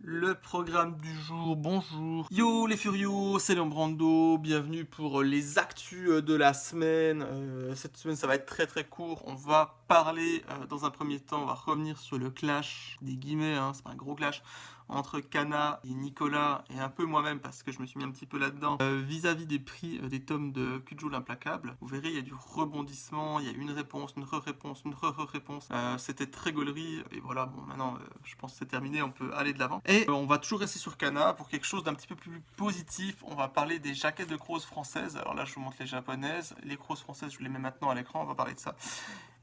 Le programme du jour, bonjour. Yo les furios, c'est Léon Brando, bienvenue pour les actus de la semaine. Cette semaine ça va être très court, on va parler dans un premier temps, on va revenir sur le clash, des guillemets, hein, c'est pas un gros clash, entre Kana et Nicolas et un peu moi-même parce que je me suis mis un petit peu là-dedans vis-à-vis des prix des tomes de Kujo l'implacable. Vous verrez, il y a du rebondissement, il y a une réponse, une re-réponse, une re-réponse. C'était très gaulerie et voilà, bon maintenant je pense que c'est terminé, on peut aller de l'avant. Et on va toujours rester sur Kana pour quelque chose d'un petit peu plus positif. On va parler des jaquettes de Crows françaises. Alors là je vous montre les japonaises, les Crows françaises je les mets maintenant à l'écran, on va parler de ça.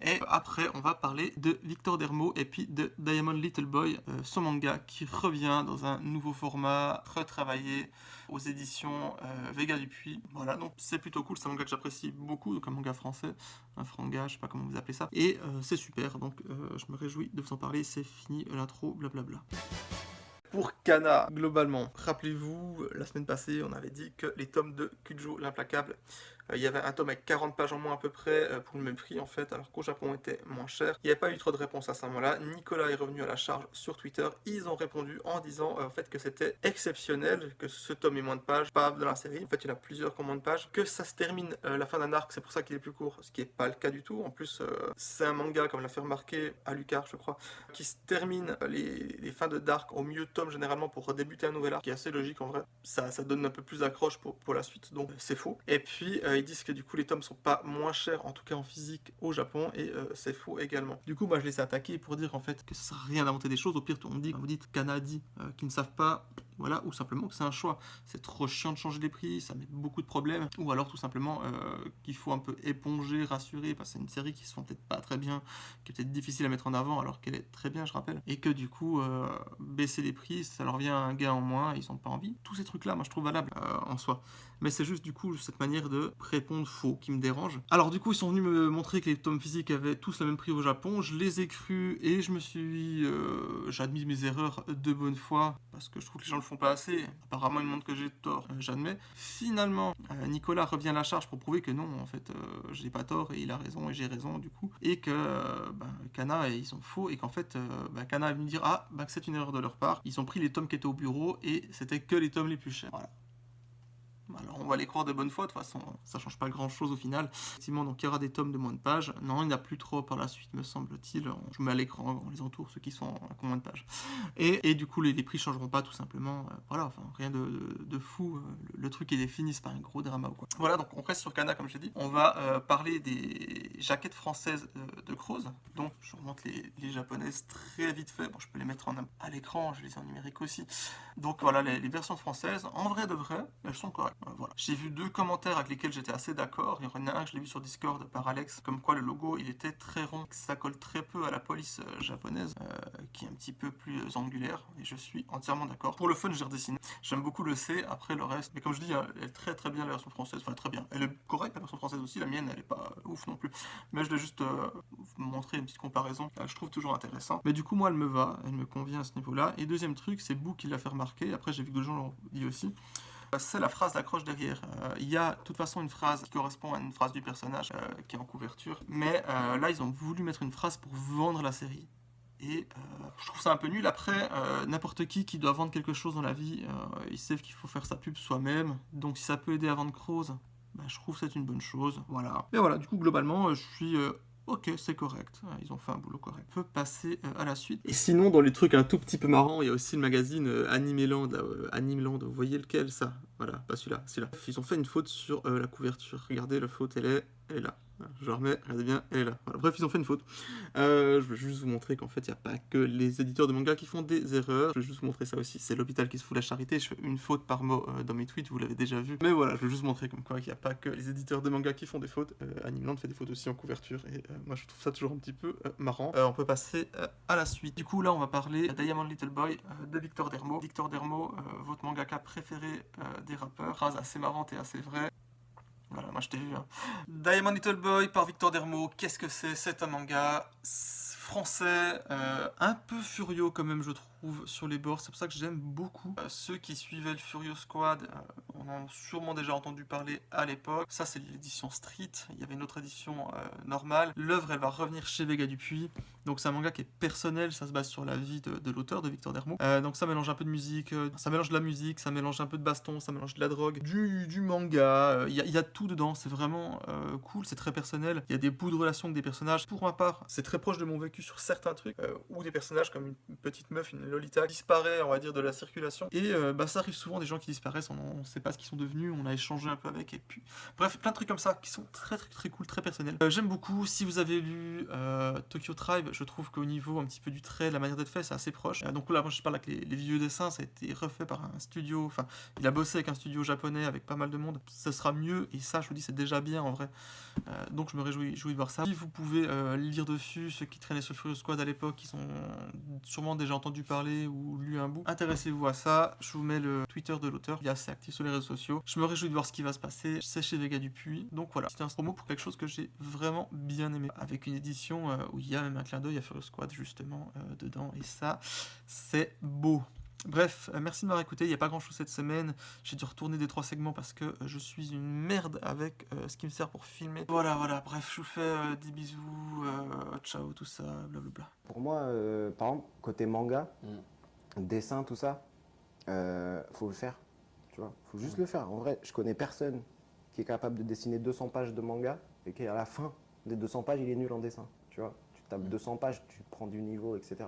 Et après, on va parler de Victor Dermo et puis de Diamond Little Boy, son manga qui revient dans un nouveau format, retravaillé aux éditions Vega Dupuis. Voilà, donc c'est plutôt cool, c'est un manga que j'apprécie beaucoup, donc un manga français, un franga, je sais pas comment vous appelez ça. Et c'est super, donc je me réjouis de vous en parler, c'est fini l'intro, blablabla. Pour Kana, globalement, rappelez-vous, la semaine passée, on avait dit que les tomes de Kujo l'implacable, il y avait un tome avec 40 pages en moins à peu près pour le même prix en fait, alors qu'au Japon était moins cher. Il n'y a pas eu trop de réponses à ce moment-là. Nicolas est revenu à la charge sur Twitter. Ils ont répondu en disant en fait que c'était exceptionnel, que ce tome ait moins de pages, pas de la série. En fait, il y en a plusieurs qui ont moins de pages, que ça se termine la fin d'un arc, c'est pour ça qu'il est plus court, ce qui n'est pas le cas du tout. En plus, c'est un manga, comme l'a fait remarquer à Lucar, je crois, qui se termine les fins de d'arc au milieu de tome généralement pour débuter un nouvel arc, qui est assez logique en vrai. Ça donne un peu plus d'accroche pour la suite, donc c'est faux. Et puis ils disent que du coup les tomes sont pas moins chers, en tout cas en physique au Japon, et c'est faux également. Du coup, moi je les ai attaqués pour dire en fait que ça sert à rien d'inventer des choses. Au pire, on dit, vous dites Canadi qui ne savent pas. Voilà, ou simplement que c'est un choix. C'est trop chiant de changer les prix, ça met beaucoup de problèmes. Ou alors tout simplement qu'il faut un peu éponger, rassurer, parce que c'est une série qui se font peut-être pas très bien, qui est peut-être difficile à mettre en avant alors qu'elle est très bien, je rappelle. Et que du coup, baisser les prix, ça leur vient un gain en moins, ils n'ont pas envie. Tous ces trucs-là, moi je trouve valables en soi. Mais c'est juste du coup cette manière de répondre faux qui me dérange. Alors du coup, ils sont venus me montrer que les tomes physiques avaient tous le même prix au Japon. Je les ai crus et je me suis... j'ai admis mes erreurs de bonne foi parce que je trouve que les gens le font pas assez. Apparemment, ils montrent que j'ai tort, j'admets. Finalement, Nicolas revient à la charge pour prouver que non, en fait, j'ai pas tort et il a raison et j'ai raison du coup. Et que Kana, ils sont faux et qu'en fait, Kana est venu dire que c'est une erreur de leur part. Ils ont pris les tomes qui étaient au bureau et c'était que les tomes les plus chers. Voilà. Alors on va les croire de bonne foi, de toute façon, ça change pas grand chose au final. Effectivement, donc il y aura des tomes de moins de pages. Non, il n'y en a plus trop par la suite, me semble-t-il. Je mets à l'écran, on les entoure, ceux qui sont à moins de pages. Et du coup, les prix changeront pas tout simplement. Voilà, enfin, rien de fou. Le truc est défini, c'est pas un gros drama ou quoi. Voilà, donc on reste sur Kana, comme j'ai dit. On va parler des jaquettes françaises de Crows. Donc je remonte les japonaises très vite fait. Bon, je peux les mettre à l'écran, je les ai en numérique aussi. Donc voilà, les versions françaises, en vrai de vrai, elles sont correctes. Voilà. J'ai vu deux commentaires avec lesquels j'étais assez d'accord. Il y en a un que je l'ai vu sur Discord par Alex, comme quoi le logo il était très rond, ça colle très peu à la police japonaise, qui est un petit peu plus angulaire, et je suis entièrement d'accord. Pour le fun, j'ai redessiné. J'aime beaucoup le C, après le reste. Mais comme je dis, elle est très bien la version française, enfin très bien. Elle est correcte la version française aussi, la mienne elle est pas ouf non plus. Mais je vais juste vous montrer une petite comparaison, je trouve toujours intéressant. Mais du coup, moi elle me va, elle me convient à ce niveau-là. Et deuxième truc, c'est Boo qui l'a fait remarquer, après j'ai vu que d'autres gens l'ont dit aussi. C'est la phrase d'accroche derrière. Il y a de toute façon une phrase qui correspond à une phrase du personnage qui est en couverture. Mais là, ils ont voulu mettre une phrase pour vendre la série. Et je trouve ça un peu nul. Après, n'importe qui doit vendre quelque chose dans la vie, ils savent qu'il faut faire sa pub soi-même. Donc si ça peut aider à vendre Crows, je trouve que c'est une bonne chose. Voilà. Mais voilà, du coup, globalement, je suis... ok, c'est correct, ils ont fait un boulot correct. On peut passer à la suite. Et sinon, dans les trucs un tout petit peu marrants, il y a aussi le magazine Animeland, Animeland, vous voyez lequel ça? Voilà, pas celui-là, celui-là. Ils ont fait une faute sur la couverture. Regardez, la faute, elle est là. Je la remets, regardez bien, elle est là. Voilà. Bref, ils ont fait une faute. Je veux juste vous montrer qu'en fait, il n'y a pas que les éditeurs de manga qui font des erreurs. Je veux juste vous montrer ça aussi. C'est l'hôpital qui se fout la charité. Je fais une faute par mot dans mes tweets, vous l'avez déjà vu. Mais voilà, je veux juste montrer comme quoi qu'il n'y a pas que les éditeurs de manga qui font des fautes. Animeland fait des fautes aussi en couverture. Et moi, je trouve ça toujours un petit peu marrant. On peut passer à la suite. Du coup, là, on va parler Diamond Little Boy de Victor Dermo. Victor Dermo, votre mangaka préféré des rappeurs. Phrase assez marrante et assez vraie. Voilà, moi je t'ai vu. Diamond Little Boy par Victor Dermo, qu'est-ce que c'est? C'est un manga français, un peu furieux quand même je trouve. retrouve sur les bords. C'est pour ça que j'aime beaucoup. Ceux qui suivaient le Furio Squad, on en a sûrement déjà entendu parler à l'époque. Ça, c'est l'édition Street. Il y avait une autre édition normale. L'œuvre, elle va revenir chez Vega Dupuis. Donc c'est un manga qui est personnel, ça se base sur la vie de l'auteur, de Victor Dermo. Donc ça mélange un peu de musique, ça mélange de la musique, ça mélange un peu de baston, ça mélange de la drogue, du manga, il y a tout dedans, c'est vraiment cool, c'est très personnel. Il y a des bouts de relations avec des personnages. Pour ma part, c'est très proche de mon vécu sur certains trucs, où des personnages comme une petite meuf, une Lolita, disparaît, on va dire, de la circulation. Et ça arrive souvent, des gens qui disparaissent, on ne sait pas ce qu'ils sont devenus, on a échangé un peu avec, et puis... Bref, plein de trucs comme ça, qui sont très très très cool, très personnels. J'aime beaucoup, si vous avez lu Tokyo Tribe, je trouve qu'au niveau un petit peu du trait, de la manière d'être fait, c'est assez proche. Donc là, moi je parle avec les vieux dessins, ça a été refait par un studio, enfin, il a bossé avec un studio japonais, avec pas mal de monde, ça sera mieux, et ça, je vous dis, c'est déjà bien en vrai. Donc je me réjouis de voir ça. Si vous pouvez lire dessus, ceux qui traînaient sur le Furio Squad à l'époque, qui sont sûrement déjà entendu parler ou lu un bout, intéressez-vous à ça. Je vous mets le Twitter de l'auteur, il est assez actif sur les réseaux sociaux. Je me réjouis de voir ce qui va se passer. C'est chez Vega Dupuis, donc voilà, c'était un promo pour quelque chose que j'ai vraiment bien aimé, avec une édition où il y a même un clin d'œil à Furio Squad justement dedans, et ça, c'est beau. Bref, merci de m'avoir écouté, il n'y a pas grand chose cette semaine, j'ai dû retourner des 3 segments parce que je suis une merde avec ce qui me sert pour filmer. Voilà, bref, je vous fais des bisous, ciao, tout ça, blablabla. Pour moi, par exemple, côté manga, dessin, tout ça, faut le faire, tu vois, faut juste le faire. En vrai, je connais personne qui est capable de dessiner 200 pages de manga et qui à la fin des 200 pages, il est nul en dessin, tu vois. Tu tapes 200 pages, tu prends du niveau, etc.